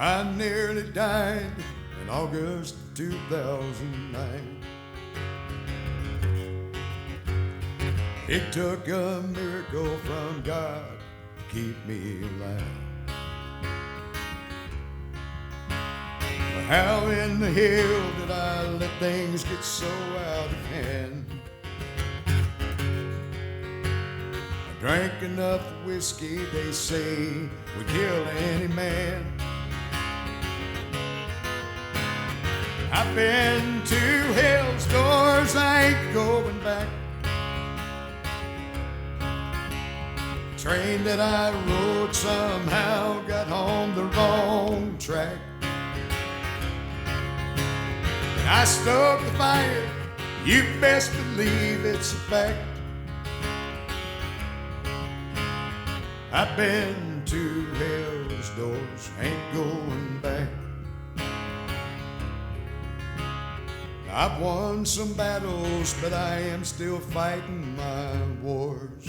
I nearly died in August 2009. It took a miracle from God to keep me alive. But how in the hell did I let things get so out of hand? I drank enough whiskey, they say, would kill any man. I've been to hell's doors, I ain't going back. The train that I rode somehow got on the wrong track. And I stoked the fire, you best believe it's a fact. I've been to hell's doors, ain't going back. I've won some battles, but I am still fighting my wars.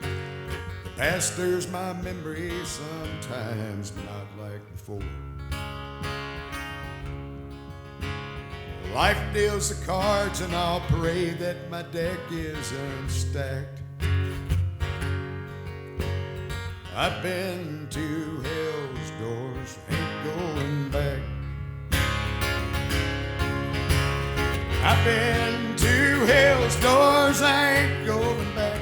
The pastor's my memory sometimes, not like before. Life deals the cards, and I'll pray that my deck is unstacked. I've been to hell's doors, ain't going back. I've been to hell's doors, I ain't going back.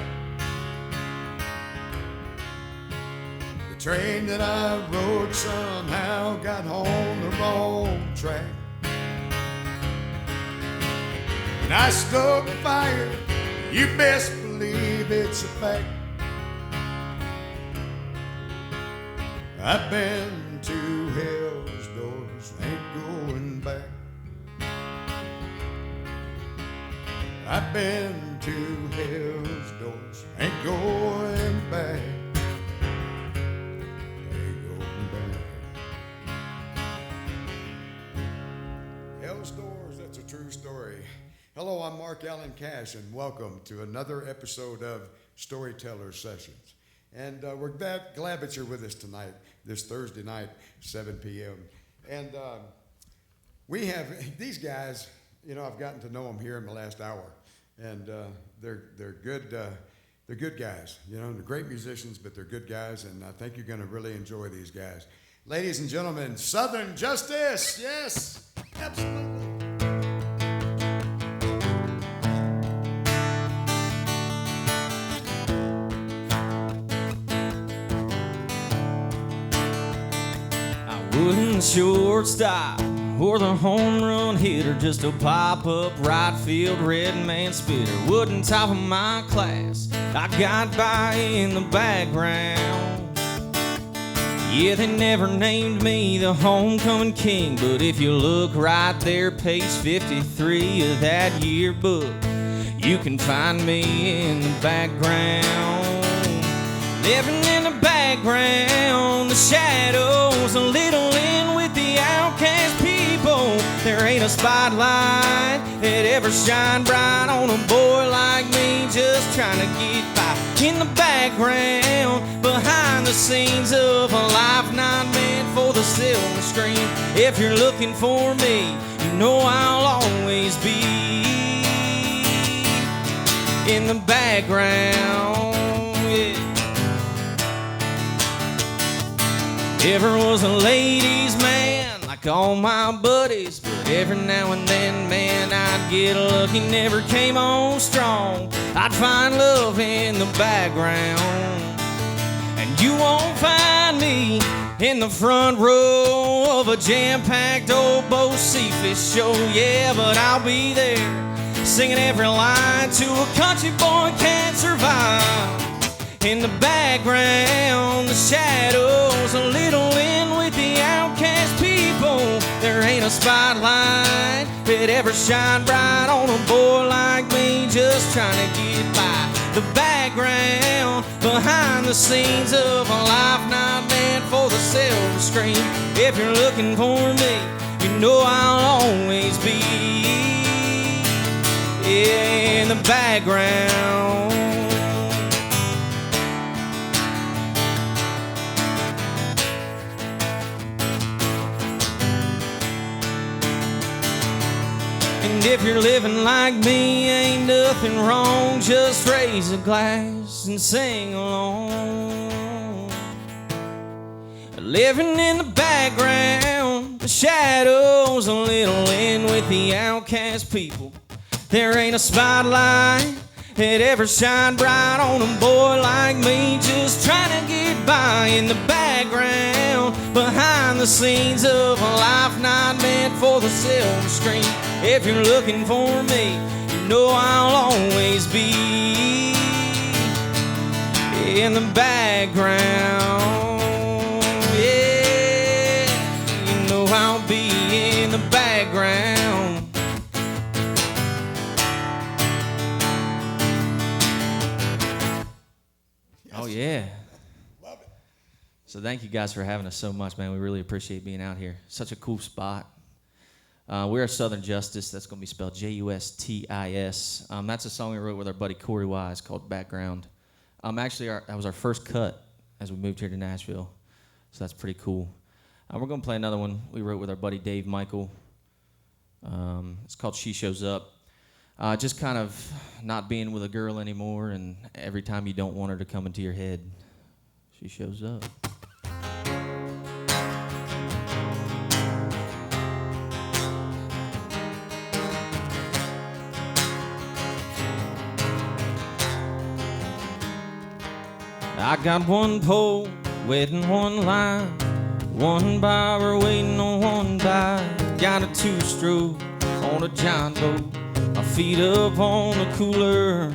The train that I rode somehow got on the wrong track. And I stoked the fire, you best believe it's a fact. I've been to hell's doors, ain't going back. I've been to hell's doors, ain't going back. Ain't going back. Hell's doors, that's a true story. Hello, I'm Mark Allen Cash, and welcome to another episode of Storytellers Sessions. And we're glad that you're with us tonight, this Thursday night, 7 p.m. And we have these guys. You know, I've gotten to know them here in the last hour, and they're good. They're good guys. You know, they're great musicians, but they're good guys, and I think you're going to really enjoy these guys. Ladies and gentlemen, Southern Justis. Yes, absolutely. I wouldn't shortstop or the home run hitter, just a pop-up right field red man spitter. Wouldn't top of my class, I got by in the background. Yeah, they never named me the homecoming king, but if you look right there, page 53 of that yearbook, you can find me in the background. Living in the background, the shadows, a little in with the outcast people. There ain't a spotlight that ever shine bright on a boy like me, just trying to get by. In the background, behind the scenes of a life not meant for the silver screen. If you're looking for me, you know I'll always be in the background. Yeah. Ever was a ladies' man like all my buddies, but every now and then, man, I'd get lucky. Never came on strong. I'd find love in the background, and you won't find me in the front row of a jam-packed old Bo Seafish show. Yeah, but I'll be there singing every line to a country boy can't survive. In the background, the shadows, a little in with the outcast people. There ain't a spotlight that ever shine bright on a boy like me, just trying to get by. The background, behind the scenes of a life not meant for the silver screen. If you're looking for me, you know I'll always be in the background. And if you're living like me, ain't nothing wrong. Just raise a glass and sing along. Living in the background, the shadows, a little in with the outcast people. There ain't a spotlight that ever shine bright on a boy like me, just trying to get by in the background, behind the scenes of a life not meant for the silver screen. If you're looking for me, you know I'll always be in the background. Yeah, you know I'll be in the background. Oh, yeah. Love it. So thank you guys for having us so much, man. We really appreciate being out here. Such a cool spot. We're a Southern Justis. That's going to be spelled Justis. That's a song we wrote with our buddy Corey Wise called Background. Actually, that was our first cut as we moved here to Nashville. So that's pretty cool. We're going to play another one we wrote with our buddy Dave Michael. It's called She Shows Up. Just kind of not being with a girl anymore, and every time you don't want her to come into your head, she shows up. I got one pole, waiting one line, one barber waiting on one bite. Got a two-stroke on a giant boat, my feet up on the cooler.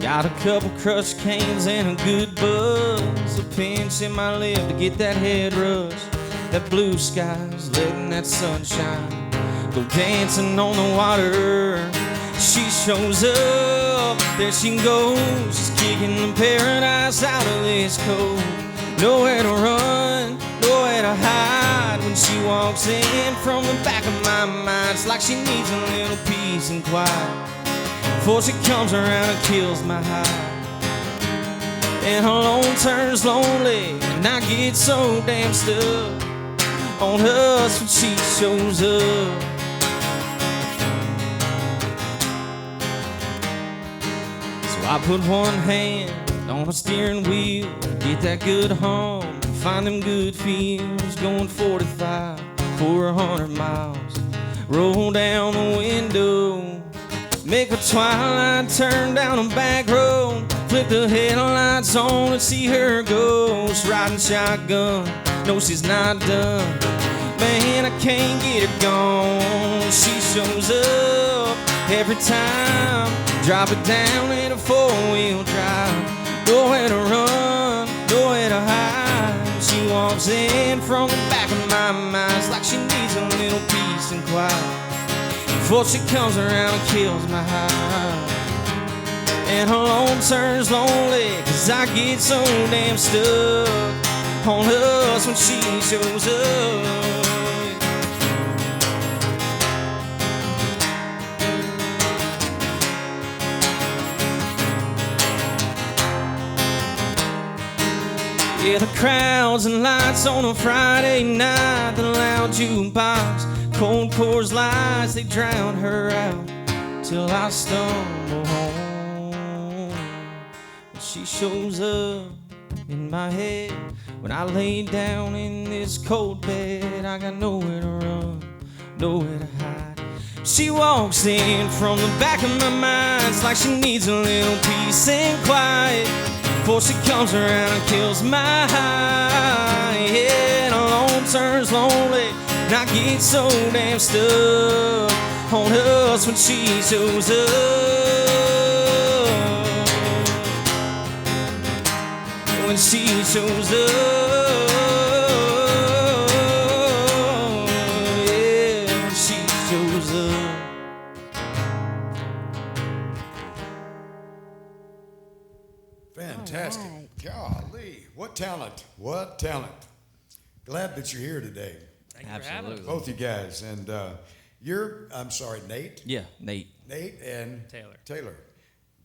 Got a couple crushed canes and a good buzz, a pinch in my lip to get that head rush. That blue sky's letting that sunshine go dancing on the water. She shows up, there she goes, she's kicking the paradise out of this cold. Nowhere to run, nowhere to hide. When she walks in from the back of my mind, it's like she needs a little peace and quiet before she comes around and kills my high. And alone turns lonely, and I get so damn stuck on us when she shows up. So I put one hand on the steering wheel, get that good hum, find them good feels, going 45 for 100 miles. Roll down the window, make a twilight turn down a back road, flip the headlights on and see her go. She's riding shotgun, no she's not done, man I can't get her gone. She shows up every time, drop it down in a 4-wheel drive. Nowhere to run, nowhere to hide. She walks in from the back of my mind, it's like she needs a little peace and quiet before she comes around and kills my high. And alone turns lonely, cause I get so damn stuck on us when she shows up. Yeah, the crowds and lights on a Friday night, the loud jukebox, cold Coors Lights, they drown her out till I stumble home. When she shows up in my head, when I lay down in this cold bed, I got nowhere to run, nowhere to hide. She walks in from the back of my mind, it's like she needs a little peace and quiet before she comes around and kills my high. Yeah, and alone turns lonely, and I get so damn stuck on us when she shows up. When she shows up, yeah, when she shows up. Fantastic. All right. Golly, what talent. What talent. Glad that you're here today. Thank you for having us. Both you guys. And I'm sorry, Nate? Yeah, Nate. Nate and Taylor.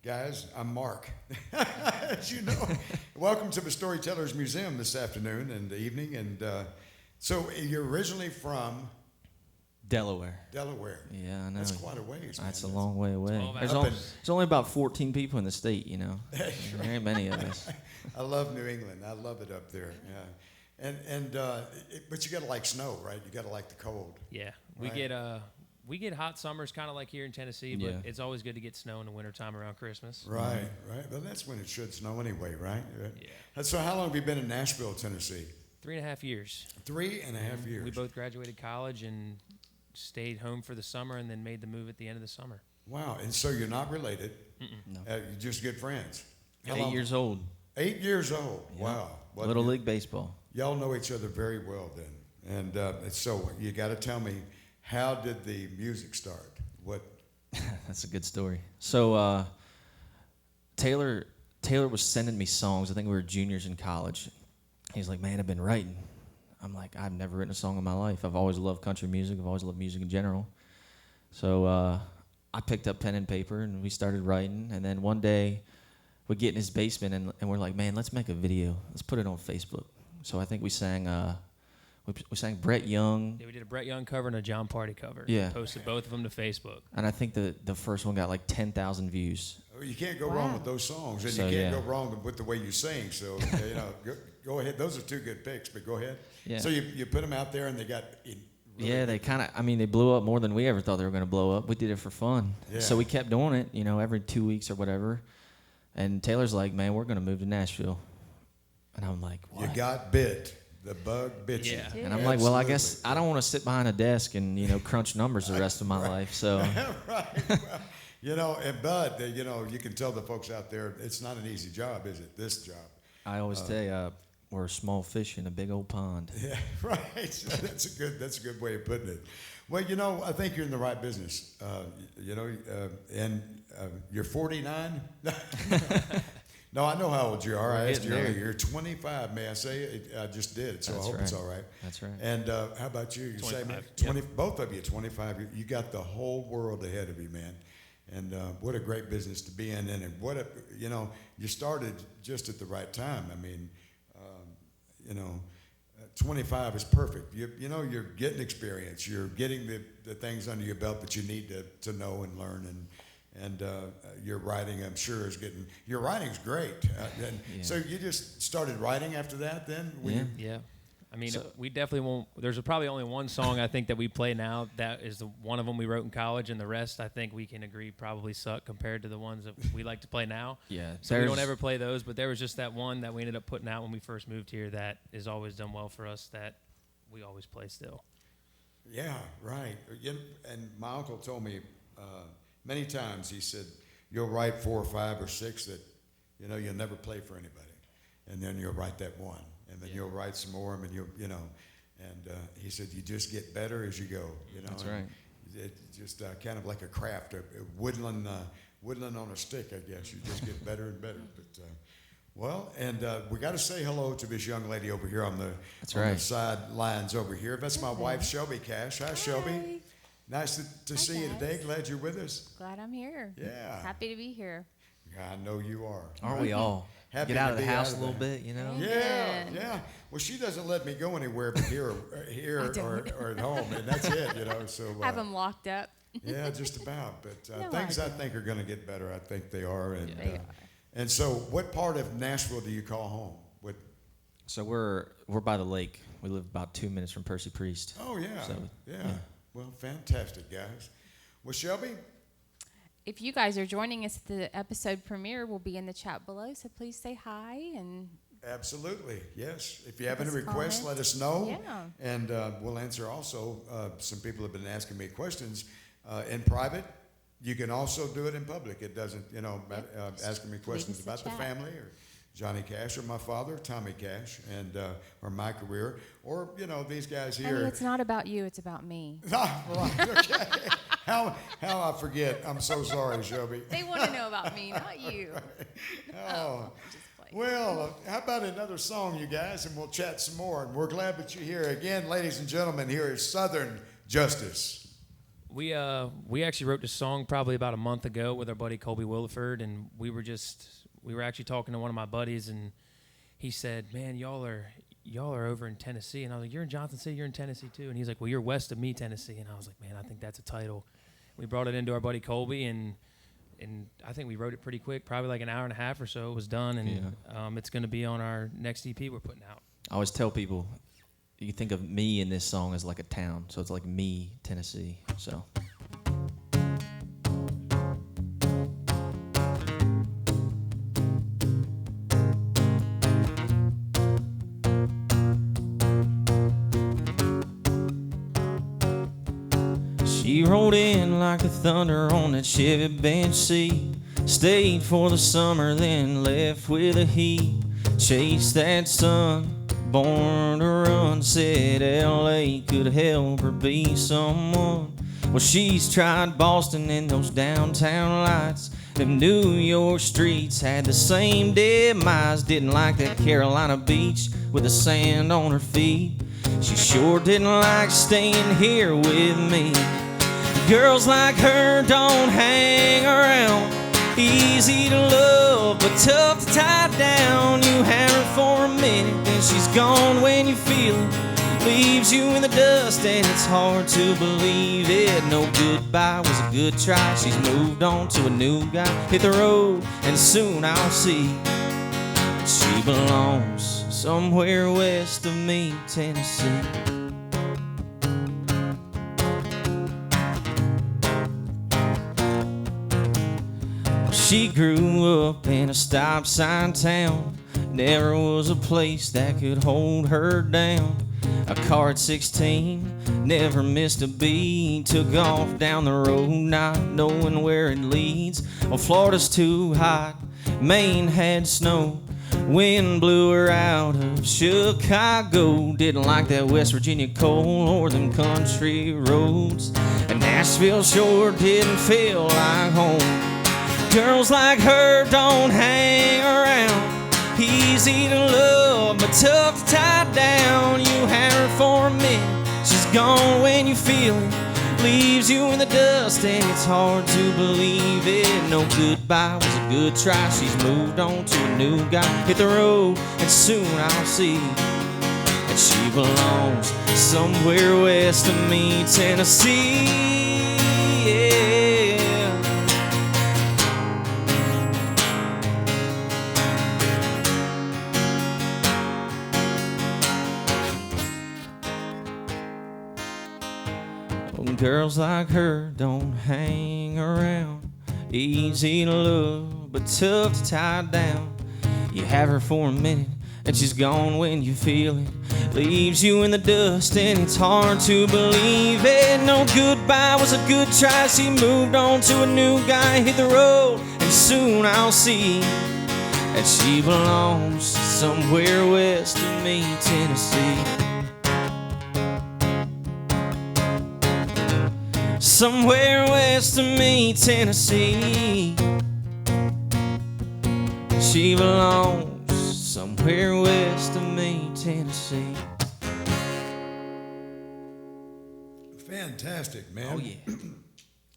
Guys, I'm Mark. As you know, welcome to the Storytellers Museum this afternoon and evening. And so you're originally from Delaware. Delaware. Yeah, I know. That's quite a ways, man. That's a long way away. 12 There's, hours. there's only about 14 people in the state, you know. There ain't many of us. I love New England. I love it up there. Yeah. But you gotta like snow, right? You gotta like the cold. Yeah, Right. we get hot summers kind of like here in Tennessee, but Yeah. it's always good to get snow in the wintertime around Christmas. Right, right. Well, that's when it should snow anyway, right? Yeah. So how long have you been in Nashville, Tennessee? 3.5 years. 3.5 years. We both graduated college and stayed home for the summer, and then made the move at the end of the summer. Wow. And so you're not related. No. You're just good friends. How 8 long? years old. 8 years old. Yeah. Wow. Well, Little League Baseball. Y'all know each other very well then. And so you got to tell me, how did the music start? What? That's a good story. So Taylor was sending me songs. I think we were juniors in college. He's like, man, I've been writing. I'm like, I've never written a song in my life. I've always loved country music. I've always loved music in general. So I picked up pen and paper, and we started writing. And then one day, we get in his basement, and we're like, man, let's make a video. Let's put it on Facebook. So I think we sang we sang Brett Young. Yeah, we did a Brett Young cover and a John Party cover. Yeah. Posted both of them to Facebook. And I think the first one got like 10,000 views. You can't go wrong with those songs, and So, you can't yeah. go wrong with the way you sing. So go ahead. Those are two good picks, but go ahead. Yeah. So you put them out there, and they got. Really Yeah, they kind of, they blew up more than we ever thought they were going to blow up. We did it for fun. Yeah. So we kept doing it, every 2 weeks or whatever. And Taylor's like, man, we're going to move to Nashville. And I'm like, what? You got bit. The bug bit you. Yeah. And I'm like, well, I guess Absolutely. I don't want to sit behind a desk and, crunch numbers the rest of my life. So, Right. Well, and Bud, you can tell the folks out there, it's not an easy job, is it? This job. I always say we're a small fish in a big old pond. Yeah, right. That's a good way of putting it. Well, I think you're in the right business. And you're 49. No, I know how old you are. I asked you getting earlier. there. You're 25, may I say? I just did, so That's I hope right. it's all right. That's right. And how about you? You say, 25, man, yep. 20, both of you, 25. You got the whole world ahead of you, man. And what a great business to be in. And what a, you started just at the right time. 25 is perfect. You're getting experience. You're getting the things under your belt that you need to know and learn. And your writing, I'm sure, your writing's great. Yeah. So you just started writing after that then? Yeah. Yeah. So- We definitely won't. There's probably only one song I think that we play now that is one of them we wrote in college, and the rest I think we can agree probably suck compared to the ones that we like to play now. Yeah. So we don't ever play those, but there was just that one that we ended up putting out when we first moved here that has always done well for us that we always play still. Yeah, right. And my uncle told me many times, he said, you'll write 4 or 5 or 6 that, you'll never play for anybody. And then you'll write that one. And then you'll write some more, and he said, you just get better as you go. That's and right. It's just kind of like a craft, a woodland on a stick, I guess. You just get better and better. But we got to say hello to this young lady over here on the sidelines over here. That's my wife, Shelby Cash. Hi, Shelby. Nice to see you today. Glad you're with us. Glad I'm here. Yeah. Here. Happy to be here. I know you are. Aren't we all? Happy Get out to of the be out house of a little there. bit, Yeah, Amen. yeah. Well, she doesn't let me go anywhere but here or at home, and that's it, So Have them locked up. yeah, just about. But No, things I I think are going to get better. I think they are. And They are. and so, what part of Nashville do you call home? What? So we're by the lake. We live about 2 minutes from Percy Priest. Oh yeah, So, yeah. yeah. Well, fantastic, guys. Well, Shelby. If you guys are joining us at the episode premiere, we'll be in the chat below. So please say hi and Absolutely, yes. If you have Give any us requests, comments. let us know. Yeah. And we'll answer also. Some people have been asking me questions in private. You can also do it in public. It doesn't, asking me questions us a about the chat. family or Johnny Cash or my father, Tommy Cash, and or my career, or these guys honey, here. it's not about you, it's about me. Right, okay. How I forget? I'm so sorry, Shelby. They want to know about me, not you. Oh. Just playing. Well, how about another song, you guys, and we'll chat some more. And we're glad that you're here again, ladies and gentlemen. Here is Southern Justis. We actually wrote this song probably about a month ago with our buddy Colby Williford, and we were actually talking to one of my buddies, and he said, "Man, y'all are y'all are over in Tennessee. And I was like, you're in Johnson City, you're in Tennessee too. And he's like, well, you're west of me, Tennessee. And I was like, man, I think that's a title. We brought it into our buddy Colby, and I think we wrote it pretty quick, probably like an hour and a half or so. It was done, and it's going to be on our next EP we're putting out. I always tell people, you think of me in this song as like a town, so it's like me, Tennessee. So. She rolled in like the thunder on that Chevy bench seat. Stayed for the summer, then left with the heat. Chased that sun, born to run. Said L.A. could help her be someone. Well, she's tried Boston and those downtown lights. Them New York streets had the same demise. Didn't like that Carolina beach with the sand on her feet. She sure didn't like staying here with me. Girls like her don't hang around. Easy to love, but tough to tie down. You have her for a minute, then she's gone when you feel it. Leaves you in the dust, and it's hard to believe it. No goodbye was a good try. She's moved on to a new guy. Hit the road, and soon I'll see she belongs somewhere west of me, Tennessee. She grew up in a stop sign town. Never was a place that could hold her down. A car at 16, never missed a beat. Took off down the road, not knowing where it leads. Well, Florida's too hot, Maine had snow. Wind blew her out of Chicago. Didn't like that West Virginia cold or them country roads. And Nashville sure didn't feel like home. Girls like her don't hang around. Easy to love, but tough to tie down. You have her for a minute, she's gone when you feel it. Leaves you in the dust, and it's hard to believe it. No goodbye was a good try. She's moved on to a new guy. Hit the road, and soon I'll see that she belongs somewhere west of me, Tennessee. Yeah. Girls like her don't hang around. Easy to love, but tough to tie down. You have her for a minute, and she's gone when you feel it. Leaves you in the dust, and it's hard to believe it. No goodbye was a good try. She moved on to a new guy. Hit the road, and soon I'll see that she belongs somewhere west of me, Tennessee. Somewhere west of me, Tennessee. She belongs somewhere west of me, Tennessee. Fantastic, man. Oh, yeah.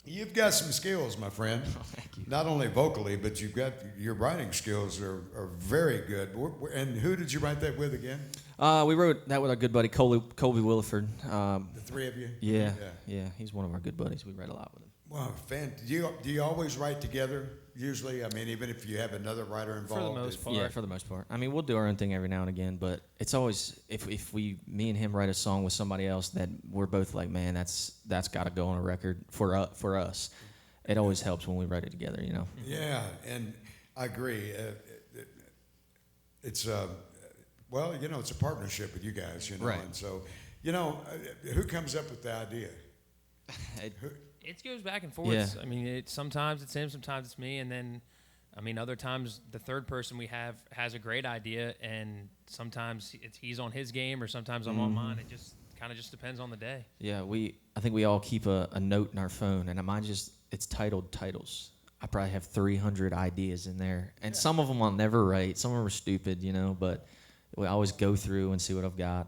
You've got some skills, my friend. Oh, thank you. Not only vocally, but you've got your writing skills are very good. And who did you write that with again? We wrote that with our good buddy Colby Williford. The three of you? Yeah. He's one of our good buddies. We write a lot with him. Wow, do you always write together? Usually, I mean, even if you have another writer involved. For the most part. Yeah, for the most part. I mean, we'll do our own thing every now and again, but it's always if me and him write a song with somebody else that we're both like, man, that's got to go on a record for us. It always helps when we write it together, you know. Yeah, and I agree. It's well, you know, it's a partnership with you guys, you know, right. And so, you know, who comes up with the idea? It goes back and forth. Yeah. I mean, sometimes it's him, sometimes it's me, and then, I mean, other times the third person we have has a great idea, and sometimes he's on his game, or sometimes I'm on mine. It just kind of just depends on the day. Yeah, I think we all keep a note in our phone, and mine it's titled titles. I probably have 300 ideas in there, and some of them I'll never write. Some of them are stupid, you know, but we always go through and see what I've got.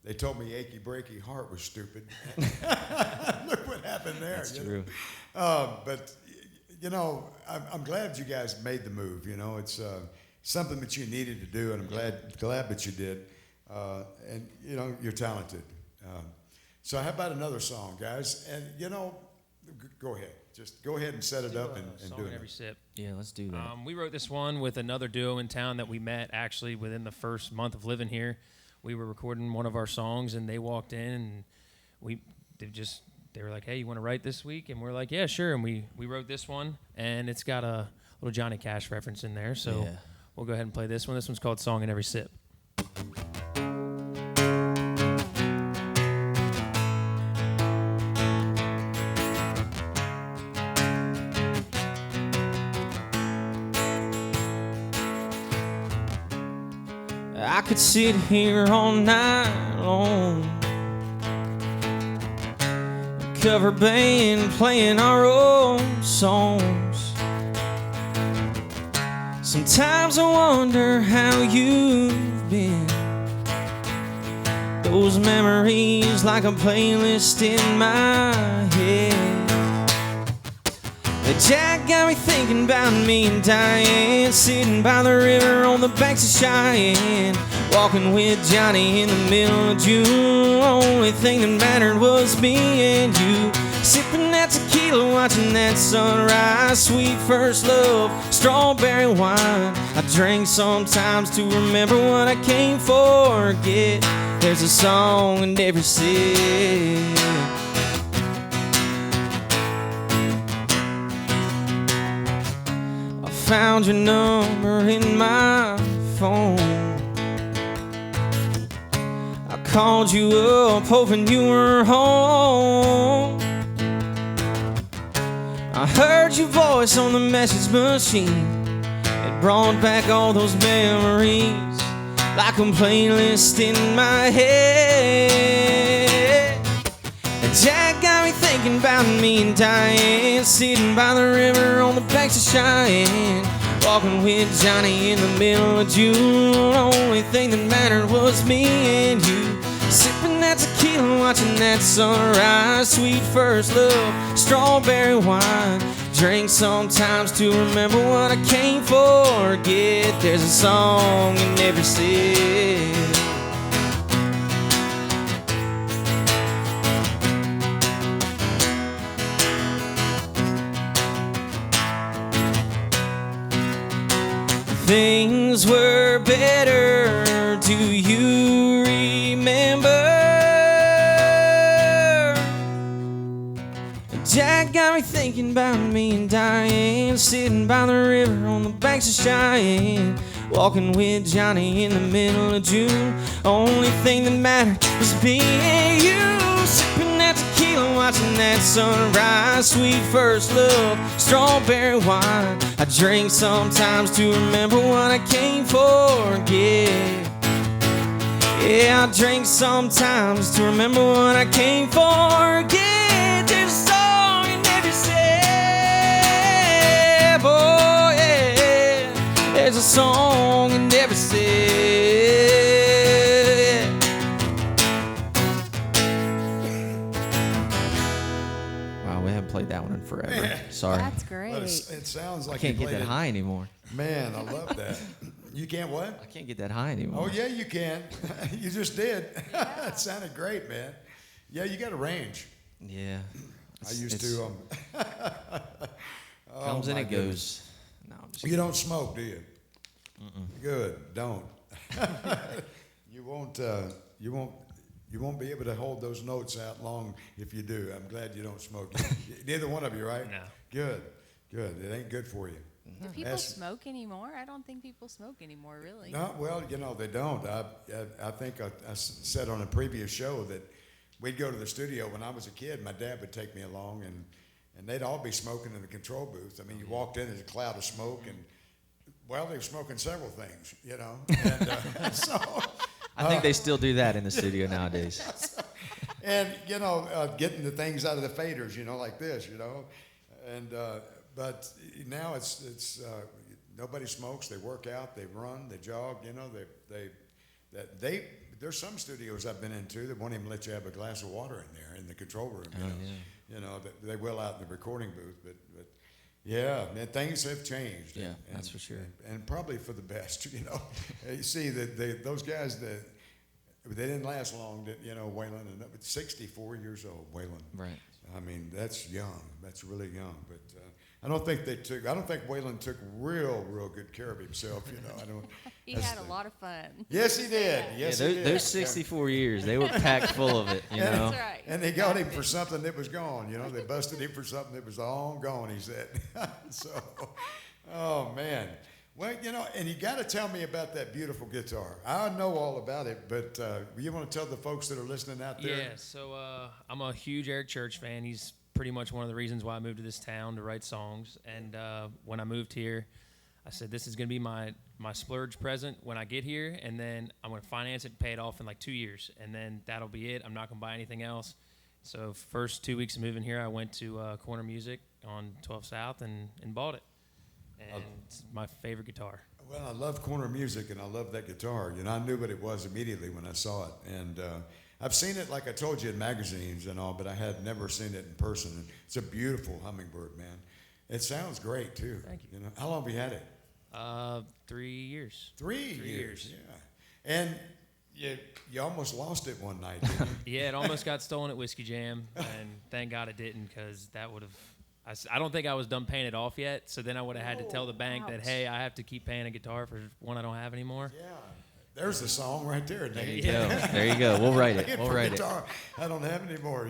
They told me Achy Breaky Heart was stupid. Look what happened there. That's true. But, you know, I'm glad you guys made the move. You know, it's something that you needed to do, and I'm glad that you did. And you know, you're talented. So how about another song, guys? And you know, go ahead. Just go ahead and set it up and do it. Every sip. Yeah, let's do that. We wrote this one with another duo in town that we met actually within the first month of living here. We were recording one of our songs, and they walked in, and they were like, "Hey, you want to write this week?" And we're like, "Yeah, sure." And we wrote this one, and it's got a little Johnny Cash reference in there. So we'll go ahead and play this one. This one's called "Song in Every Sip." I could sit here all night long, cover band playing our old songs. Sometimes I wonder how you've been. Those memories like a playlist in my head. Jack got me thinking about me and Diane, sitting by the river on the banks of Cheyenne, walking with Johnny in the middle of June. Only thing that mattered was me and you, sipping that tequila, watching that sunrise. Sweet first love, strawberry wine. I drink sometimes to remember what I can't forget. There's a song in every sip. Found your number in my phone. I called you up hoping you were home. I heard your voice on the message machine. It brought back all those memories like a playlist in my head. And Jack got me thinking about me and Diane, sitting by the river on the banks of Cheyenne, walking with Johnny in the middle of June. Only thing that mattered was me and you, sipping that tequila, watching that sunrise. Sweet first love, strawberry wine. Drink sometimes to remember what I can't forget. There's a song in every sip. Things were better, do you remember? Jack got me thinking about me and Diane, sitting by the river on the banks of Cheyenne, walking with Johnny in the middle of June. Only thing that mattered was me and you, sipping that tequila, watching that sunrise. Sweet first love, strawberry wine. I drink sometimes to remember what I can't forget. Yeah, I drink sometimes to remember what I can't forget. There's a song in every sip, oh yeah. There's a song in every sip. Played that one in forever. Man. Sorry. That's great. But it sounds like I can't you get that played high anymore. Man, I love that. You can't what? I can't get that high anymore. Oh, yeah, you can. You just did. It sounded great, man. Yeah, you got a range. Yeah. I used to. Comes and it goes. No, I'm just You don't smoke, do you? Good. Don't. You won't. You won't be able to hold those notes out long if you do. I'm glad you don't smoke. Neither one of you, right? No. Good. It ain't good for you. Do people smoke anymore? I don't think people smoke anymore, really. No, well, you know, they don't. I think I said on a previous show that we'd go to the studio when I was a kid. My dad would take me along, and they'd all be smoking in the control booth. I mean, you walked in, there's a cloud of smoke, and, well, they were smoking several things, you know. And so... I think they still do that in the studio nowadays. And, you know, getting the things out of the faders, you know, like this, you know. And but now it's nobody smokes. They work out, they run, they jog, you know. There's some studios I've been into that won't even let you have a glass of water in there in the control room. You know, Yeah. You know, they will out in the recording booth, but Yeah, man, things have changed. Yeah, that's for sure. And probably for the best, you know. You see, that those guys, they didn't last long, Waylon, and 64 years old, Waylon. Right. I mean, that's young. That's really young. But I don't think Waylon took real good care of himself, He had a lot of fun. Yes, he did. Yes, he did. Those 64 years, they were packed full of it, know. That's right. And they got him for something that was gone, They busted him for something that was long gone, he said. So, oh, man. Well, and you got to tell me about that beautiful guitar. I know all about it, but you want to tell the folks that are listening out there? Yeah, so I'm a huge Eric Church fan. He's pretty much one of the reasons why I moved to this town to write songs. And when I moved here, I said, this is going to be my splurge present when I get here, and then I'm going to finance it and pay it off in like 2 years, and then that'll be it. I'm not going to buy anything else. So first 2 weeks of moving here, I went to Corner Music on 12 South and bought it. And it's my favorite guitar. Well, I love Corner Music, and I love that guitar. I knew what it was immediately when I saw it. And I've seen it, like I told you, in magazines and all, but I had never seen it in person. And it's a beautiful hummingbird, man. It sounds great, too. Thank you. How long have you had it? 3 years. 3 years. Yeah. And you almost lost it one night, didn't you? Yeah, it almost got stolen at Whiskey Jam, and thank God it didn't, because that would have... I don't think I was done paying it off yet, so then I would have had to tell the bank that, hey, I have to keep paying a guitar for one I don't have anymore. Yeah. There's the song right there. There you go. There you go. We'll write it. We'll write guitar. I don't have any more,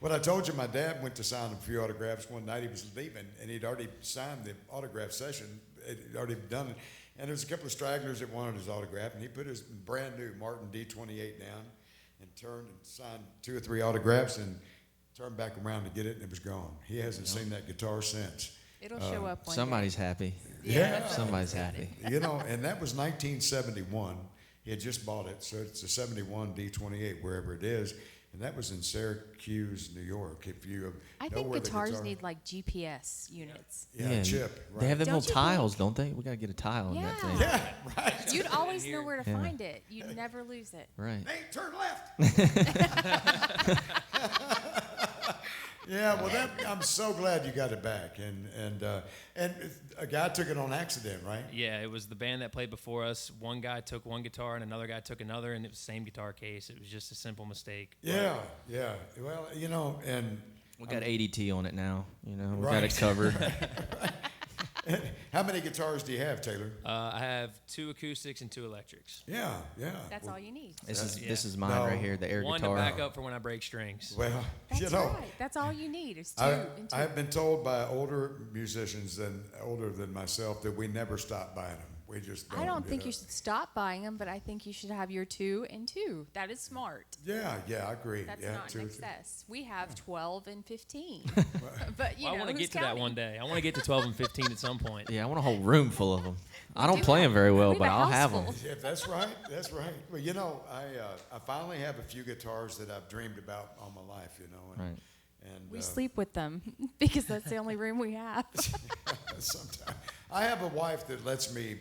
When I told you my dad went to sign a few autographs one night, he was leaving, and he'd already signed the autograph session. He'd already done it. And there was a couple of stragglers that wanted his autograph, and he put his brand new Martin D28 down and turned and signed 2 or 3 autographs and turned back around to get it, and it was gone. He hasn't seen that guitar since. It'll show up one Somebody's happy. Yeah. Somebody's happy. And that was 1971. He had just bought it, so it's a 71 D28, wherever it is. And that was in Syracuse, New York. If you I know think where the guitars guitar, need like GPS units. yeah, chip. Right. They have them Don't little you tiles, don't they? We got to get a tile in that thing. Yeah, right. You'd always know where to Yeah. find it. You'd never lose it. Right. Hey, turn left. Yeah, well, I'm so glad you got it back, and a guy took it on accident, right? Yeah, it was the band that played before us. One guy took one guitar and another guy took another, and it was the same guitar case. It was just a simple mistake. Yeah. Well, and We got ADT on it now. We Right. got it covered. how many guitars do you have, Taylor? I have 2 acoustics and 2 electrics. Yeah. That's all you need. This is mine No. right here, the air One guitar. to back up for when I break strings. Well, That's right. That's all you need is 2 I and 2. have been told by older musicians older than myself that we never stop buying them. We just don't. I don't think you should stop buying them, but I think you should have your 2 and 2. That is smart. Yeah, I agree. That's yeah, not two, an excess. We have 12 and 15. But I want to who's get to that counting? one day. I want to get to 12 and 15 at some point. Yeah, I want a whole room full of them. I don't do play have- them very well, we have but a I'll house have full. them. Yeah, that's right. That's right. Well, I finally have a few guitars that I've dreamed about all my life. And, Right. And We sleep with them because that's the only room we have. sometimes I have a wife that lets me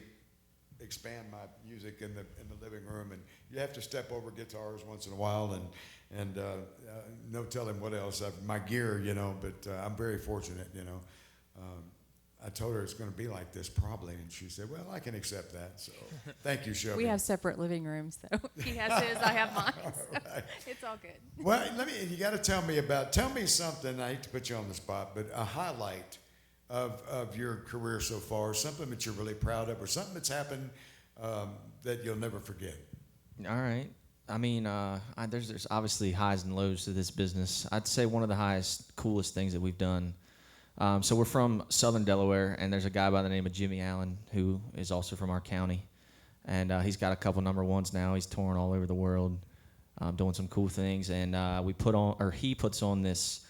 expand my music in the living room, and you have to step over guitars once in a while, and no telling what else. My gear, but I'm very fortunate, I told her it's going to be like this probably, and she said, well, I can accept that. So thank you, Shelby. We have separate living rooms, though. He has his, I have mine. So Right. it's all good. Well, you got to tell me something. I hate to put you on the spot, but a highlight of your career so far, something that you're really proud of, or something that's happened that you'll never forget. All right. I mean, there's obviously highs and lows to this business. I'd say one of the highest, coolest things that we've done. So we're from Southern Delaware, and there's a guy by the name of Jimmie Allen who is also from our county, and he's got a couple number ones now. He's touring all over the world, doing some cool things, and he puts on this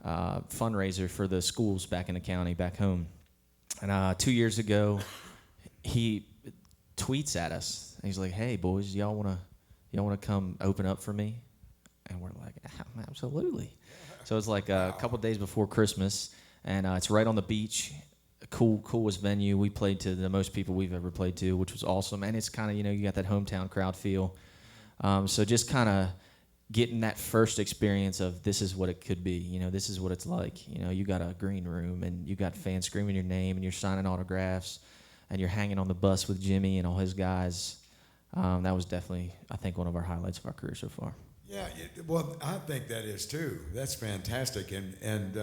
fundraiser for the schools back in the county, back home. And 2 years ago, he tweets at us. He's like, "Hey boys, y'all wanna come open up for me?" And we're like, "Absolutely." So it's like a couple days before Christmas, and it's right on the beach. Coolest venue. We played to the most people we've ever played to, which was awesome. And it's kind of, you got that hometown crowd feel. So just kind of getting that first experience of this is what it could be. You know, this is what it's like. You know, you got a green room and you got fans screaming your name and you're signing autographs and you're hanging on the bus with Jimmie and all his guys. That was definitely, I think, one of our highlights of our career so far. Yeah, well, I think that is too. That's fantastic. And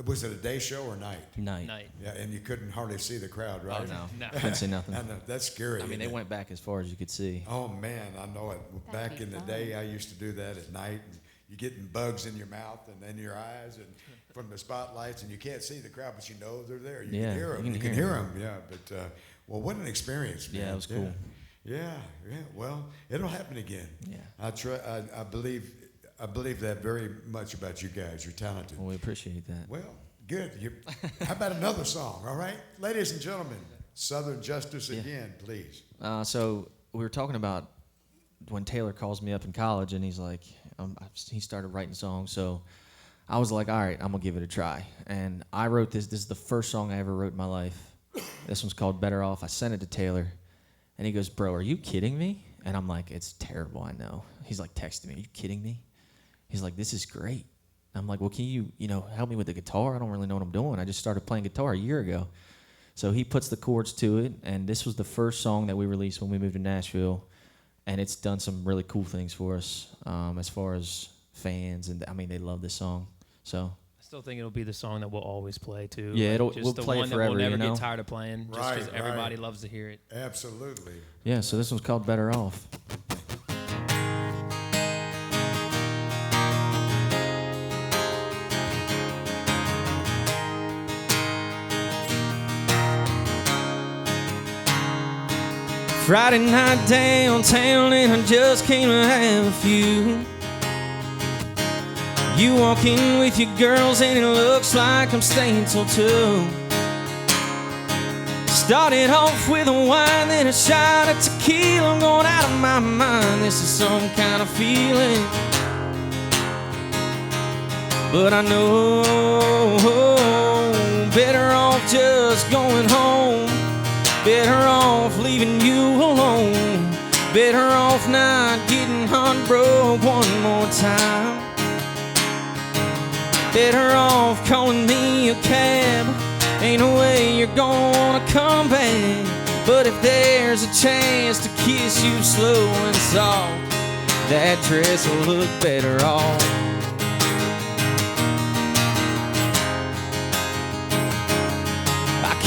was it a day show or night? Night. Yeah, and you couldn't hardly see the crowd, right? Oh, no. No. Couldn't see nothing. I know, that's scary. I mean, they isn't it? went back as far as you could see. Oh man, I know it. That'd Back be in the fun. day, I used to do that at night. And you're getting bugs in your mouth and in your eyes, and from the spotlights, and you can't see the crowd, but you know they're there. You Yeah, can hear them. you You can can hear hear them. Yeah, but well, what an experience, man. Yeah, it was cool. Yeah. Well, it'll happen again. Yeah. I believe that very much about you guys. You're talented. Well, we appreciate that. Well, good. How about another song? All right, ladies and gentlemen, Southern Justis again, please. So we were talking about when Taylor calls me up in college, and he's like, he started writing songs. So I was like, all right, I'm gonna give it a try. And I wrote this. This is the first song I ever wrote in my life. This one's called "Better Off." I sent it to Taylor, and he goes, "Bro, are you kidding me?" And I'm like, "It's terrible, I know." He's like texting me, "Are you kidding me?" He's like, "This is great." I'm like, "Well, can you help me with the guitar? I don't really know what I'm doing. I just started playing guitar a year ago." So he puts the chords to it, and this was the first song that we released when we moved to Nashville, and it's done some really cool things for us as far as fans, and I mean, they love this song. So I still think it'll be the song that we'll always play too. Yeah, Like, just we'll the play it one forever, that we'll never you know? get tired of playing, just because Right, everybody right. loves to hear it. Absolutely. yeah, so this one's called "Better Off." Friday night downtown and I just came to have a few. You walk in with your girls and it looks like I'm staying till 2. Started off with a wine, then a shot of tequila. I'm going out of my mind, this is some kind of feeling. But I know better off just going home. Better off leaving you alone. Better off not getting heartbroken one more time. Better off calling me a cab. Ain't no way you're gonna come back. But if there's a chance to kiss you slow and soft, that dress will look better off.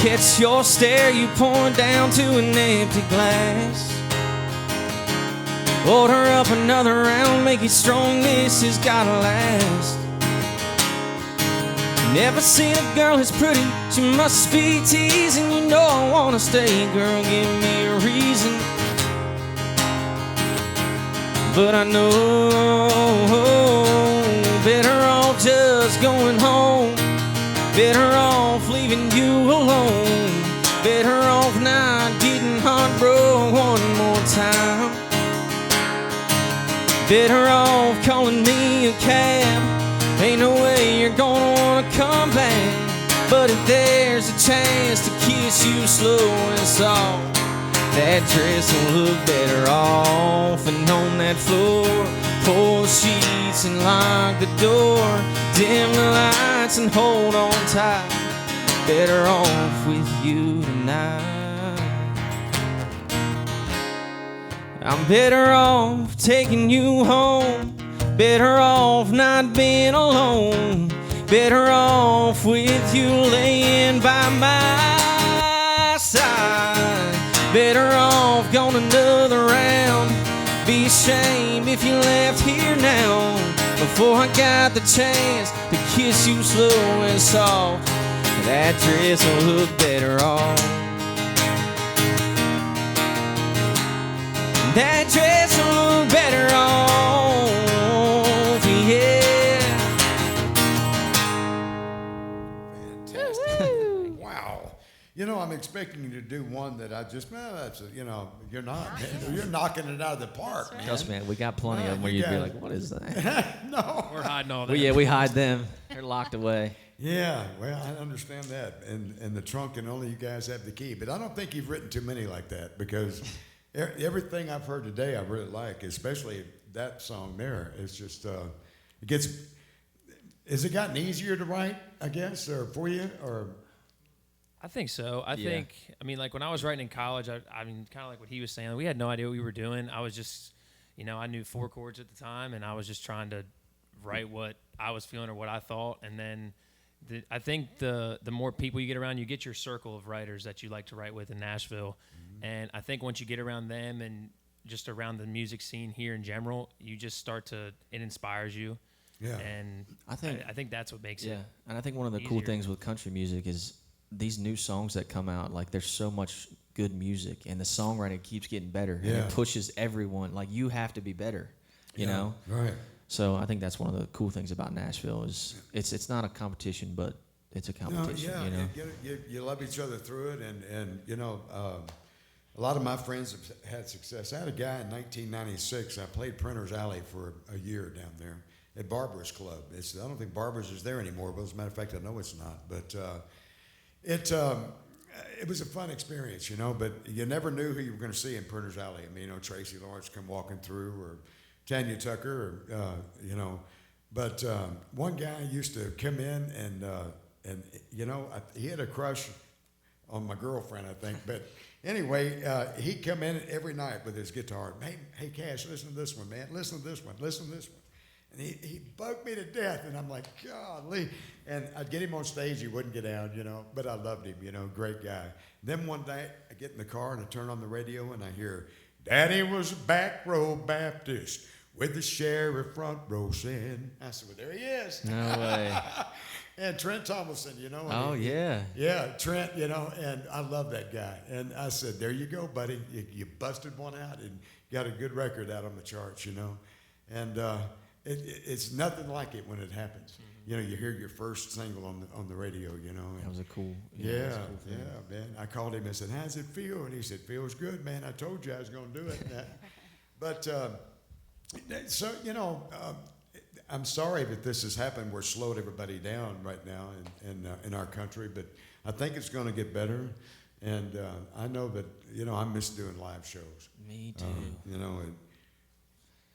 Catch your stare, you pour down to an empty glass. Order up another round, make it strong, this has gotta last. Never seen a girl as pretty, she must be teasing. You know I wanna stay, girl, give me a reason. But I know better off just going home. Better off leaving you alone. Better off not getting heartbroken one more time. Better off calling me a cab. Ain't no way you're gonna wanna come back. But if there's a chance to kiss you slow and soft, that dress will look better off. And on that floor, pull the sheets and lock the door. Dim the lights and hold on tight. Better off with you tonight. I'm better off taking you home. Better off not being alone. Better off with you laying by my side. Better off going another round. Be ashamed if you left here now. Before I got the chance to kiss you slow and soft, that dress will look better off. That dress will look better off, yeah. Fantastic. Wow. I'm expecting you to do one that I just, you're not. You're knocking it out of the park, man. Trust me, we got plenty of them where you you'd be got like, it. what is that? No. We're hiding all that. Well, yeah, we hide them. They're locked away. Yeah, well, I understand that. And the trunk, and only you guys have the key. But I don't think you've written too many like that because everything I've heard today I really like, especially that song there. It's just it gets. Has it gotten easier to write, I guess, or for you, or? I think so. I mean, like when I was writing in college, I mean, kind of like what he was saying, we had no idea what we were doing. I was just, I knew 4 chords at the time, and I was just trying to write what I was feeling or what I thought. And then I think the more people you get around, you get your circle of writers that you like to write with in Nashville. Mm-hmm. And I think once you get around them and just around the music scene here in general, you just start to, it inspires you. Yeah. And I think that's what makes it. Yeah. And I think one of the easier. cool things with country music is these new songs that come out, like there's so much good music and the songwriting keeps getting better. Yeah. And it pushes everyone. Like you have to be better, you know? Right. So I think that's one of the cool things about Nashville is it's not a competition, but it's a competition, No, you know? You love each other through it, and a lot of my friends have had success. I had a guy in 1996. I played Printer's Alley for a year down there at Barber's Club. I don't think Barber's is there anymore, but as a matter of fact, I know it's not. But it was a fun experience, but you never knew who you were going to see in Printer's Alley. I mean, Tracy Lawrence come walking through, or Tanya Tucker, or, But one guy used to come in and he had a crush on my girlfriend, I think. But anyway, he'd come in every night with his guitar. Hey, Cash, listen to this one, man. Listen to this one. Listen to this one. And he bugged me to death, and I'm like, golly. And I'd get him on stage, he wouldn't get out, but I loved him, great guy. Then one day, I get in the car, and I turn on the radio, and I hear, Daddy was a back row Baptist with the sheriff front row saying, I said, well, there he is. No way. And Trent Thomason, Oh, yeah. Yeah, Trent, and I love that guy. And I said, there you go, buddy. You busted one out and got a good record out on the charts, And it's nothing like it when it happens. Mm-hmm. You hear your first single on the radio, That was a cool. Yeah, that was a cool thing. man. I called him and said, how's it feel? And he said, feels good, man. I told you I was going to do it. But, so, I'm sorry that this has happened. We're slowed everybody down right now in our country, but I think it's going to get better. And I know that, I miss doing live shows. Me too.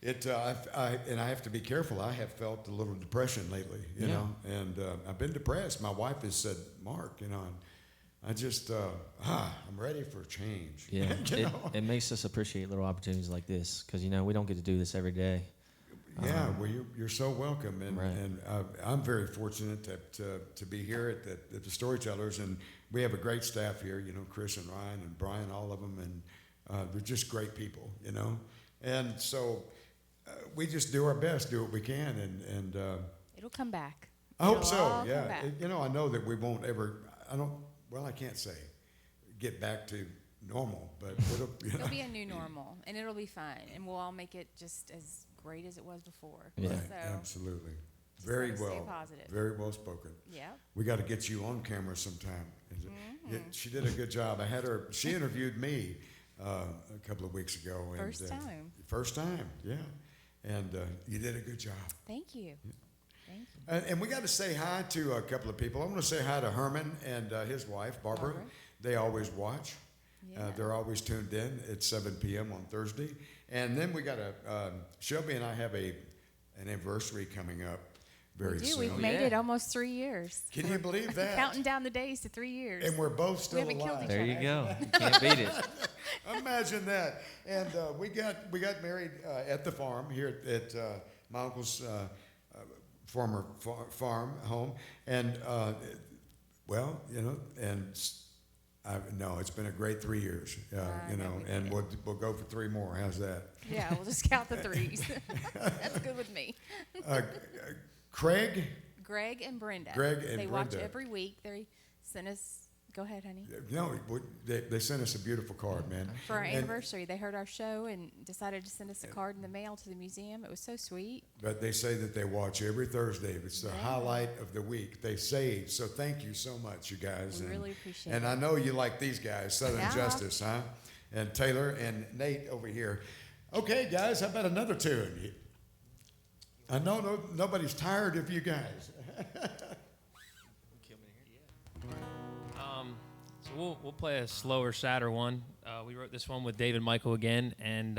And I have to be careful. I have felt a little depression lately, you know, and I've been depressed. My wife has said, Mark, I just, I'm ready for a change. Yeah, it makes us appreciate little opportunities like this because, we don't get to do this every day. Yeah, well, you're so welcome, and right. and I'm very fortunate to be here at the Storytellers, and we have a great staff here. Chris and Ryan and Brian, all of them, and they're just great people. And so we just do our best, do what we can, and It'll come back. I hope It'll so. all Yeah, come back. I know that we won't ever. I can't say get back to normal, but It'll be a new normal, and it'll be fine, and we'll all make it just as great as it was before. Yeah. Right, So absolutely. just Very gotta stay well. positive. Very well spoken. Yeah. We got to get you on camera sometime. Yeah, she did a good job. I had her. She interviewed me a couple of weeks ago. First time. First time, yeah. And you did a good job. Thank you. Thank you. And we got to say hi to a couple of people. I want to say hi to Herman and his wife, Barbara. They always watch. Yeah. They're always tuned in at 7 p.m. on Thursday. And then we got Shelby and I have an anniversary coming up very soon. We've made it almost 3 years. Can you believe that? Counting down the days to 3 years. And we're both still haven't killed alive. each There other. you go. You can't beat it. Imagine that. And we got married at the farm here at my uncle's former farm home. And it's been a great 3 years. And we'll go for 3 more. How's that? Yeah, we'll just count the threes. That's good with me. Craig. Greg and Brenda. They watch Brenda. every week. They send us. Go ahead, honey. No, they sent us a beautiful card, man. For our And- anniversary, they heard our show and decided to send us a card in the mail to the museum. It was so sweet. But they say that they watch every Thursday. It's the highlight of the week. They save. So thank you so much, you guys. We really appreciate and it. I know you like these guys, Southern Yeah. Justis, huh? And Taylor and Nate over here. Okay, guys, how about another tune? I know nobody's tired of you guys. So we'll play a slower, sadder one. We wrote this one with David Michael again, and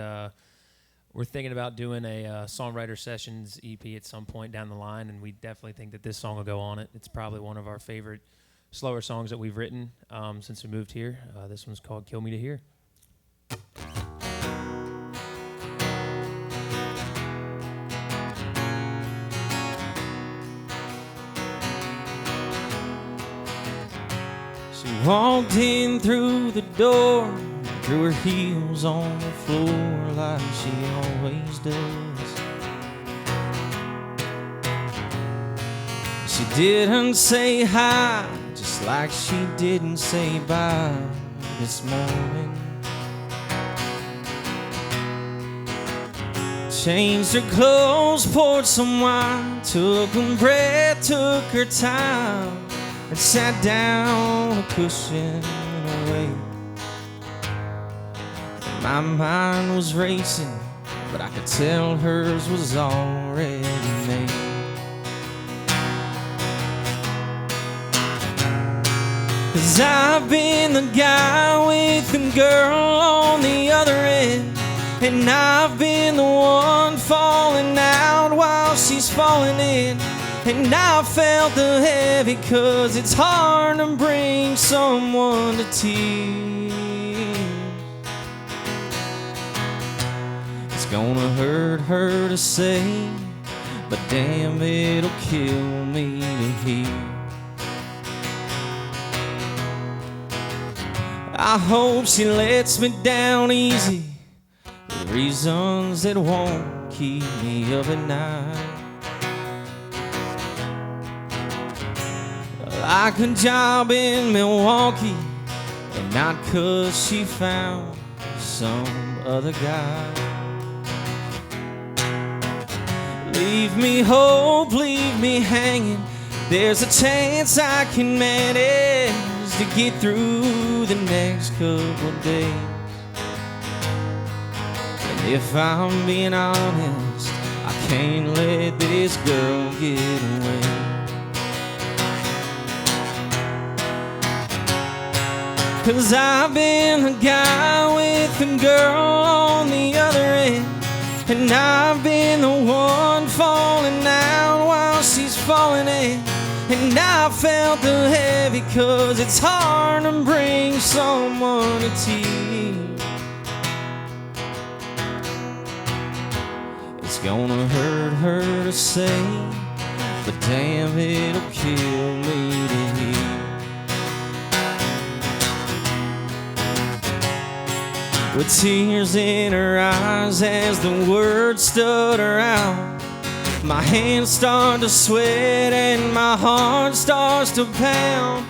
we're thinking about doing a Songwriters Sessions EP at some point down the line, and we definitely think that this song will go on it. It's probably one of our favorite slower songs that we've written since we moved here. This one's called Kill Me to Hear. She walked in through the door, drew her heels on the floor like she always does. She didn't say hi, just like she didn't say bye this morning. Changed her clothes, poured some wine, took a breath, took her time, and sat down on a cushion and away. My mind was racing, but I could tell hers was already made. Cause I've been the guy with the girl on the other end, and I've been the one falling out while she's falling in. And I felt the heavy, cause it's hard to bring someone to tears. It's gonna hurt her to say, but damn, it'll kill me to hear. I hope she lets me down easy with reasons that won't keep me up at night. Like a job in Milwaukee, and not 'cause she found some other guy. Leave me hope, leave me hanging. There's a chance I can manage to get through the next couple days. And if I'm being honest, I can't let this girl get away. Cause I've been the guy with the girl on the other end, and I've been the one falling out while she's falling in. And I felt the heavy, cause it's hard to bring someone to tears. It's gonna hurt her to say, but damn, it'll kill me to hear. With tears in her eyes as the words stutter out, my hands start to sweat and my heart starts to pound.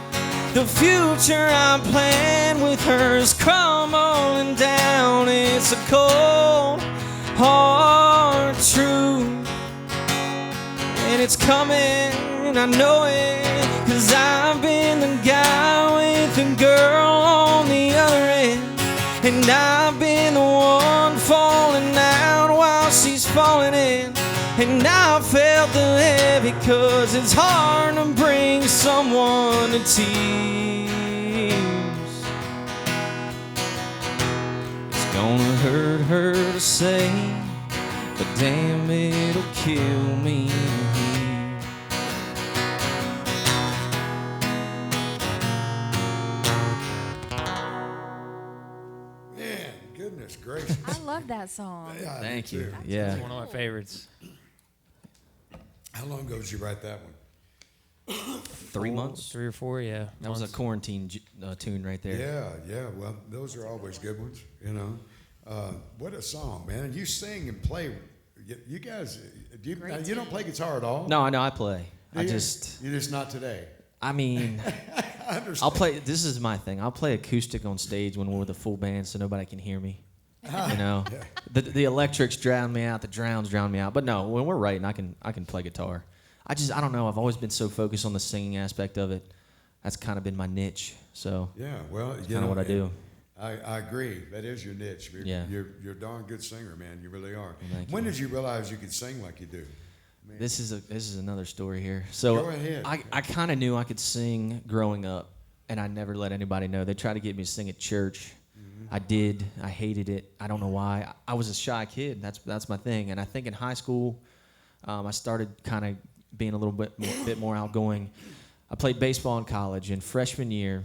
The future I planned with her is crumbling down. It's a cold, hard truth, and it's coming, I know it. Cause I've been the guy with the girl on the other end, and I've been the one falling out while she's falling in. And I felt the heavy, cause it's hard to bring someone to tears. It's gonna hurt her to say, but damn, it'll kill me to hear. Man, goodness gracious. I love that song. Yeah, I do Thank you. too. Yeah. It's one of my favorites. How long ago did you write that one? 3 months. 3 or 4, yeah. That was a months. quarantine tune right there. Yeah. Well, those are always good ones, you know. What a song, man. You sing and play. You guys, you don't play guitar at all? No, I know I play. Do you? You're just not today. I mean, I understand. I'll play. This is my thing. I'll play acoustic on stage when we're with a full band, so nobody can hear me. You know, the electrics drown me out. The drowns drown me out. But no, when we're writing, I can play guitar. I don't know. I've always been so focused on the singing aspect of it. That's kind of been my niche. So Yeah, well, that's you kind know of what I do. I agree. That is your niche. You're a darn good singer, man. You really are. Well, thank When you. did you realize you could sing like you do? Man. This is another story here. So Go ahead. I kind of knew I could sing growing up, and I never let anybody know. They tried to get me to sing at church, I hated it. I don't know why. I was a shy kid. That's my thing. And I think in high school, I started kind of being a little bit more outgoing. I played baseball in college. In freshman year,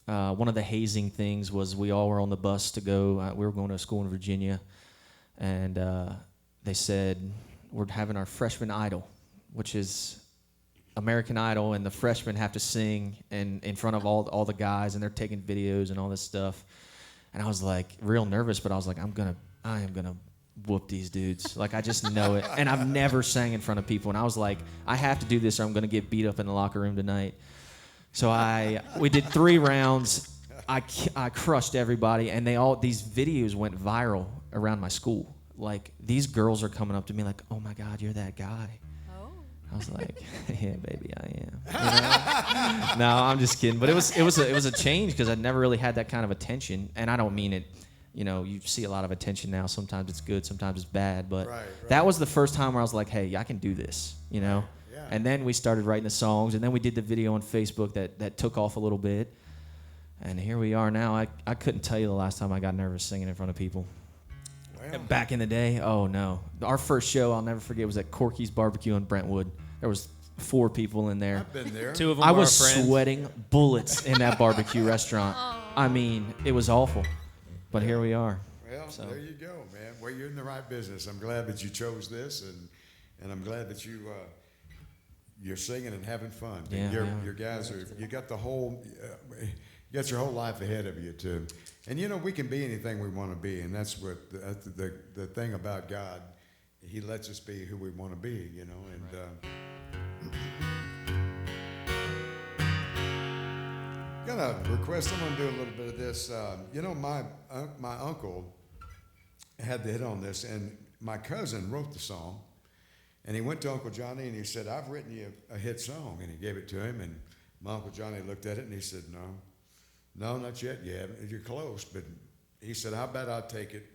one of the hazing things was we all were on the bus to go. We were going to a school in Virginia, and they said we're having our freshman idol, which is American Idol, and the freshmen have to sing in front of all the guys, and they're taking videos and all this stuff. And I was like real nervous, but I was like, I am gonna whoop these dudes. Like, I just know it. And I've never sang in front of people, and I was like, I have to do this or I'm gonna get beat up in the locker room tonight. So we did 3 rounds. I crushed everybody, and these videos went viral around my school. Like, these girls are coming up to me like, oh my God, you're that guy. I was like, yeah, baby, I am. You know? No, I'm just kidding. But it was a change because I'd never really had that kind of attention. And I don't mean it, you see a lot of attention now. Sometimes it's good, sometimes it's bad. But that was the first time where I was like, hey, I can do this, Yeah. And then we started writing the songs, and then we did the video on Facebook that took off a little bit. And here we are now. I couldn't tell you the last time I got nervous singing in front of people. Well, back in the day, oh no. Our first show, I'll never forget, was at Corky's Barbecue in Brentwood. There was 4 people in there. I've been there. 2 of them I were was our friends. sweating bullets in that barbecue restaurant. I mean, it was awful. But here we are. Well, there you go, man. Well, you're in the right business. I'm glad that you chose this, and I'm glad that you're singing and having fun. Yeah, your guys you got the whole you got your whole life ahead of you too. And we can be anything we want to be, and that's what the thing about God. He lets us be who we want to be, and gonna request. I'm gonna do a little bit of this. My uncle had the hit on this, and my cousin wrote the song, and he went to Uncle Johnny and he said, "I've written you a hit song," and he gave it to him, and my Uncle Johnny looked at it and he said, "No, not yet. You're close," but he said, "How about I take it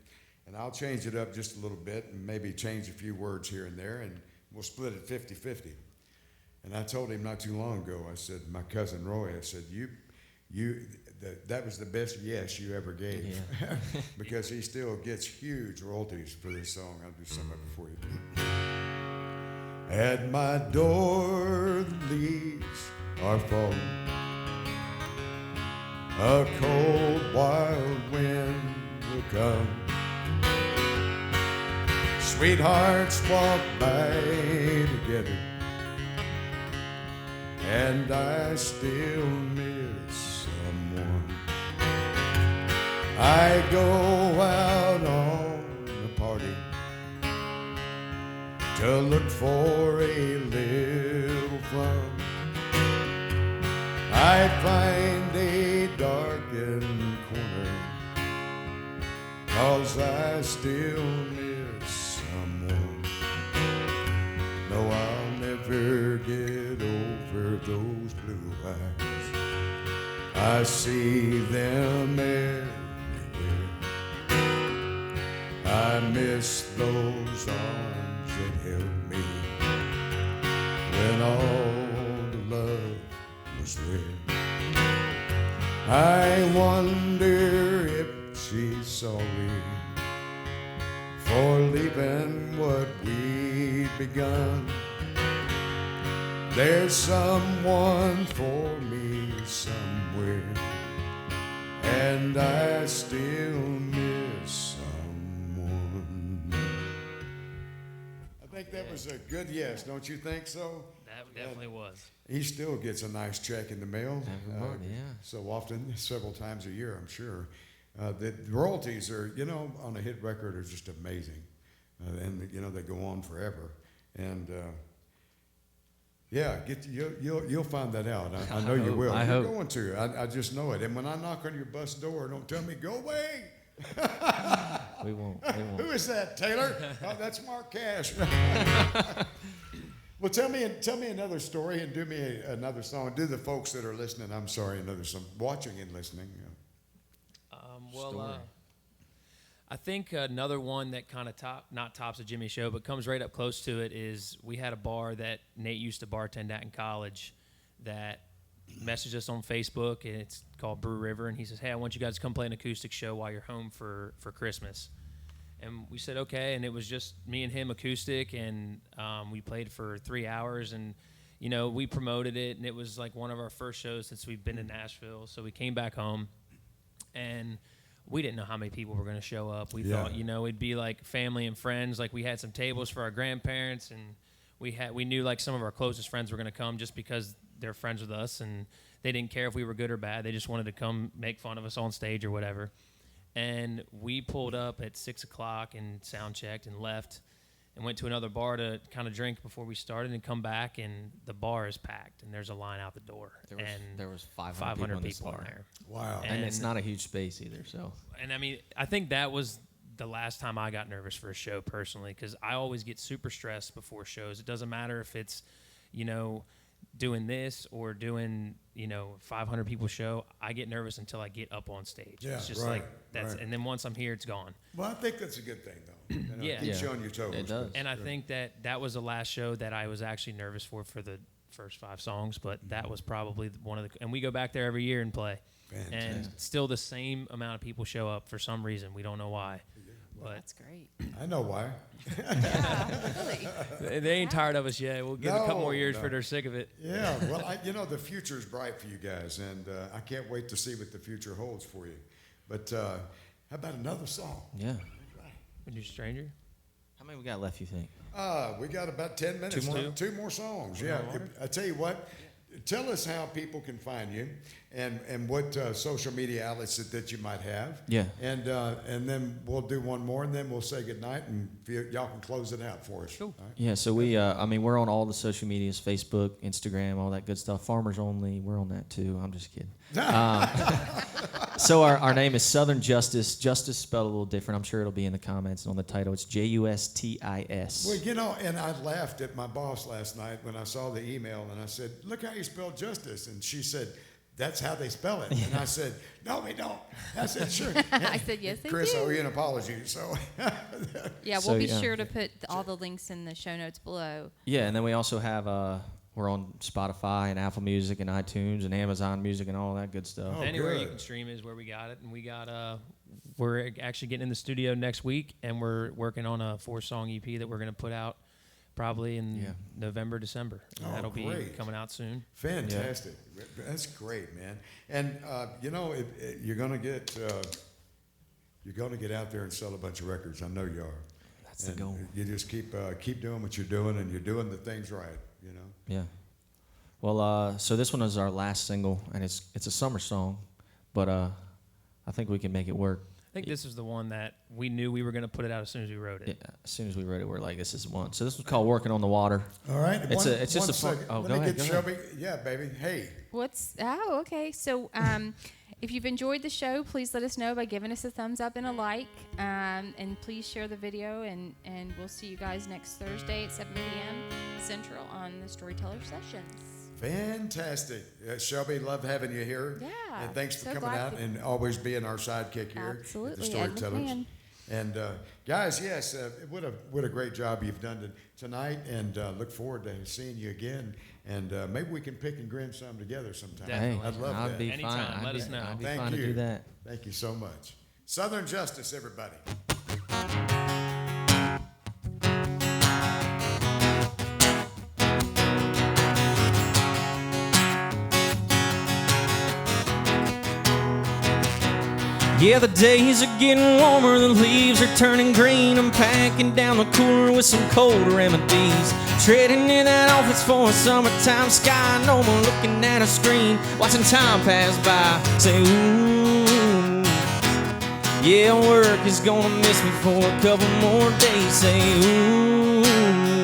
and I'll change it up just a little bit and maybe change a few words here and there, and we'll split it 50-50. And I told him not too long ago, I said, my cousin Roy, I said, that was the best yes you ever gave. Yeah. Because he still gets huge royalties for this song. I'll do some of it for you. At my door the leaves are falling. A cold wild wind will come. Sweethearts walk by together, and I still miss someone. I go out on a party to look for a little fun. I find a darkened corner, 'cause I still miss someone. No, I'll never get over those blue eyes. I see them everywhere. I miss those arms that held me when all the love was there. I wonder if she's sorry for leaving what we'd begun. There's someone for me somewhere, and I still miss someone. I think that was a good yes, don't you think so? That definitely was. He still gets a nice check in the mail. Every month, yeah. So often, several times a year, I'm sure. The royalties are, on a hit record are just amazing. And, they go on forever. And, you'll find that out. I know you will. I You're hope. going to. I just know it. And when I knock on your bus door, don't tell me, go away. We won't. Who is that, Taylor? Oh, that's Mark Cash. Well, tell me another story and do me another song. Do the folks that are listening, I'm sorry, another song, watching and listening. I think another one that kind of not tops a Jimmie show, but comes right up close to it is we had a bar that Nate used to bartend at in college that messaged us on Facebook, and it's called Brew River, and he says, hey, I want you guys to come play an acoustic show while you're home for Christmas. And we said, okay, and it was just me and him acoustic, and we played for 3 hours, and, you know, we promoted it, and it was like one of our first shows since we've been in Nashville. So we came back home, and we didn't know how many people were going to show up. We thought, you know, it'd be like family and friends. Like we had some tables for our grandparents, and we knew like some of our closest friends were going to come just because they're friends with us, and they didn't care if we were good or bad. They just wanted to come make fun of us on stage or whatever. And we pulled up at 6 o'clock and sound checked and left and went to another bar to kind of drink before we started and come back, and the bar is packed and there's a line out the door. There was 500 500 people in there. Wow. And it's not a huge space either, so. And I mean, I think that was the last time I got nervous for a show personally, because I always get super stressed before shows. It doesn't matter if it's, you know, doing this or doing, you know, 500 people show. I get nervous until I get up on stage. Yeah, it's just right, like that's, right. and then once I'm here, it's gone. Well, I think that's a good thing, though. You know, Yeah. keeps Yeah. you on your toes. It does. And I think that was the last show that I was actually nervous for the first 5 songs, but that was probably one of the, and we go back there every year and play. Fantastic. And still the same amount of people show up for some reason. We don't know why. But That's great. I know why. Yeah, really. they ain't tired of us yet. We'll give it a couple more years No. before they're sick of it. Yeah, well, you know, the future is bright for you guys, and I can't wait to see what the future holds for you. But how about another song? Yeah. When you're a stranger? How many we got left, you think? We got about 10 minutes. more? Two more songs, yeah. I tell you what, tell us how people can find you and what social media outlets that you might have. Yeah. And then we'll do one more, and then we'll say goodnight, and y'all can close it out for us. Cool. All right? Yeah, so we're on all the social medias, Facebook, Instagram, all that good stuff. Farmers Only, we're on that too. I'm just kidding. So our name is Southern Justis. Justice spelled a little different. I'm sure it'll be in the comments and on the title. It's Justis. Well, you know, and I laughed at my boss last night when I saw the email, and I said, look how you spell justice. And she said, that's how they spell it. And I said, no, they don't. I said, sure. I said, yes, they Chris, do. I owe you an apology. So, Yeah, So, we'll be yeah. sure to put all the links in the show notes below. Yeah, and then we also have we're on Spotify and Apple Music and iTunes and Amazon Music and all that good stuff. Oh, Anywhere you good. can stream is where we got it, and we got we're actually getting in the studio next week, and we're working on a 4-song EP that we're gonna put out probably in Yeah. November, December. And Oh, that'll be great. coming out soon. fantastic. That's great, man. And, you know, you're going to get out there and sell a bunch of records. I know you are. That's the And goal. You just keep doing what you're doing, and you're doing the things right, you know. Yeah. Well, so this one is our last single, and it's a summer song, but I think we can make it work. I think this is the one that we knew we were gonna put it out as soon as we wrote it. Yeah, as soon as we wrote it, we're like, this is one. So this was called "Working on the Water." All right. It's just a fun- second. oh, Let go me ahead, get go Shelby. Yeah, baby. Hey. Okay. So if you've enjoyed the show, please let us know by giving us a thumbs up and a like. And please share the video, and we'll see you guys next Thursday at 7 p.m. Central on the Storytellers Sessions. Fantastic. Shelby, love having you here. Yeah, And thanks for so coming glad out to- and always being our sidekick here Absolutely, at the Ed Storytellers. McMahon. And guys, yes, what a great job you've done tonight, and look forward to seeing you again. And maybe we can pick and grin some together sometime. Definitely. Hey, I'd love I'd that. be Anytime, fine. let us know. I'd be Thank fine you. to do that. Thank you so much. Southern Justice, everybody. Yeah, the days are getting warmer, the leaves are turning green. I'm packing down the cooler with some cold remedies. Treading in that office for a summertime sky. No more looking at a screen, watching time pass by. Say, ooh, yeah, work is gonna miss me for a couple more days. Say, ooh,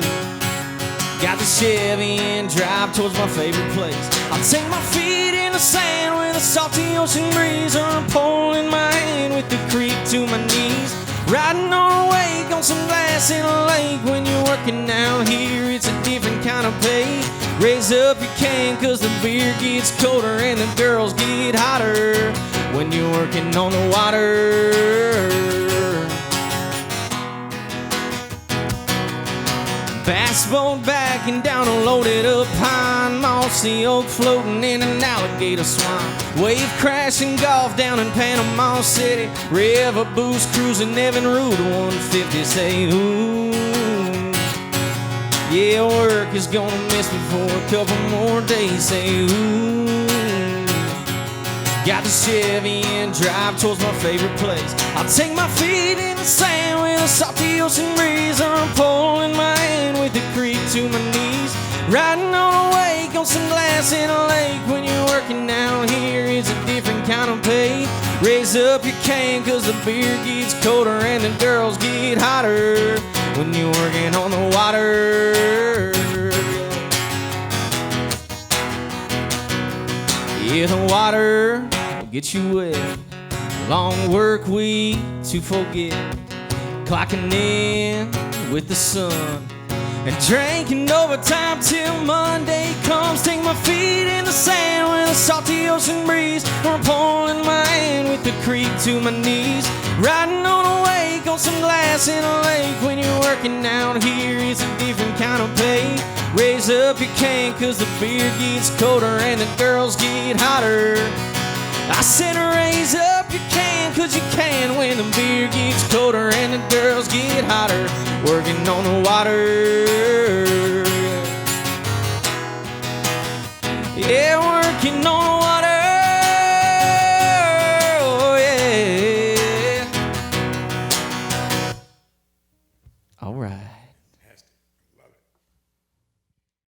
got the Chevy and drive towards my favorite place. I'll take my feet in the sand with a salty ocean breeze, or a pole in my hand with the creek to my knees. Riding on a wake on some glass in a lake. When you're working out here, it's a different kind of pay. Raise up your can, cause the beer gets colder and the girls get hotter when you're working on the water. Bass boat backing down a loaded up pine, mossy oak floating in an alligator swine. Wave crashing golf down in Panama City, river boost cruising Evan Route 150. Say ooh, yeah, work is gonna miss me for a couple more days. Say ooh, got the Chevy and drive towards my favorite place. I'll take my feet in the sand with a salty ocean breeze, or I'm pulling my hand with the creek to my knees. Riding on a wake on some glass in a lake. When you're working down here, it's a different kind of pay. Raise up your can, cause the beer gets colder and the girls get hotter when you're working on the water. Yeah, the water will get you wet. Long work week to forget. Clocking in with the sun and drinking overtime till Monday comes. Take my feet in the sand with a salty ocean breeze, or I'm pulling my hand with the creek to my knees. Riding on a wake on some glass in a lake. When you're working down here, it's a different kind of pay. Raise up your can, cause the beer gets colder and the girls get hotter. I said raise up your can, cause you can when the beer gets colder and the girls get hotter. Working on the water.